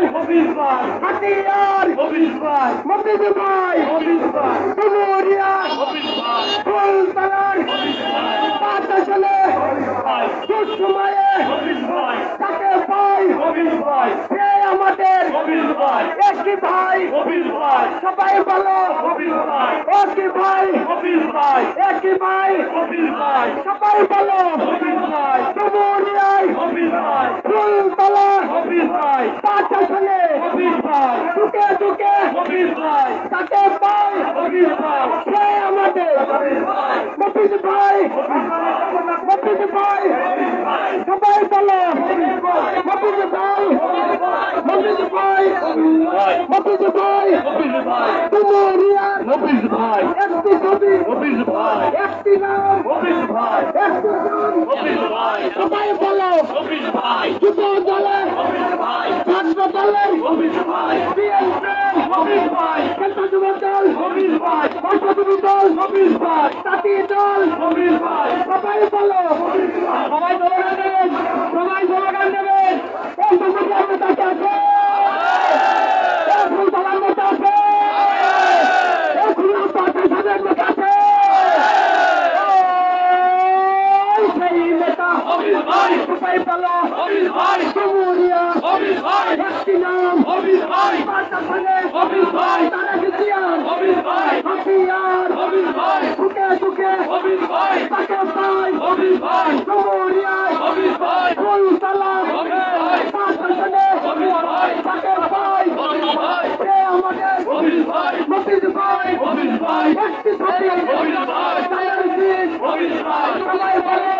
hobbies ভাই হাতিয়ার hobbies ভাই মফিজ ভাই হবিজ ভাই ডুমুরিয়া হবিজ ভাই ফুলতলার হবিজ ভাই পাঁচ আসলে হবিজ ভাই দুঃসময়ে হবিজ ভাই তাকে পাই হবিজ ভাই সে আমাদের হবিজ ভাই একই ভাই হবিজ ভাই সবাই বলো হবিজ ভাই একই ভাই হবিজ ভাই একই ভাই হবিজ ভাই সবাই বলো হবিজ ভাই ডুমুরিয়ায় হবিজ ভাই ফুলতলা হবিজ ভাই পাঁচ আসলে হবিজ ভাই ঢুকে ঢুকে হবিজ ভাই তাকে পাই হবিজ ভাই সে আমাদের মফিজ ভাই মফিজ ভাই সবাই বলো মফিজ ভাই মফিজ ভাই মফিজ ভাই হবিজ ভাই ডুমুরিয়া হবিজ ভাই একটি ছবি হবিজ ভাই একটি নাম হবিজ ভাই একটি নাম হবিজ ভাই সবাই বলো হবিজ ভাই যুব দলে হবিজ ভাই ছাত্র দলে হবিজ ভাই বিএনপি হবিজ ভাই কেন্দ্র যুব দল হবিজ ভাই রাষ্ট্রপতি দল হবিজ ভাই জাতীয় দল হবিজ ভাই সবাই বলো সবাই স্লোগান দেবেন সবাই স্লোগান দেবেন এই সংসদের নেতা কে আছে এই ফুলতলার নেতা আছে এই খুলনা পাঁচের সাদের নেতা আছে এই সেই নেতা হবিজ ভাই সবাই বলো হবিজ ভাই ডুমুরিয়া হবিজ ভাই একটি নাম হবিজ ভাই পাঁচটা ছেলে হবিজ ভাই তারা জিতিয়ান হবিজ ভাই হাতিয়ার হবিজ ভাই ঢুকে ঢুকে হবিজ ভাই তাকে পাই হবিজ ভাই ডুমুরিয়ায় হবিজ ভাই ফুলতলা হবিজ ভাই পাঁচ আসনে হবিজ ভাই তাকে পাই হবিজ ভাই সে আমাদের হবিজ ভাই মফিজ ভাই হবিজ ভাই একটি ছাত্রী হবিজ ভাই তাদের দিন হবিজ ভাই সবাই বলে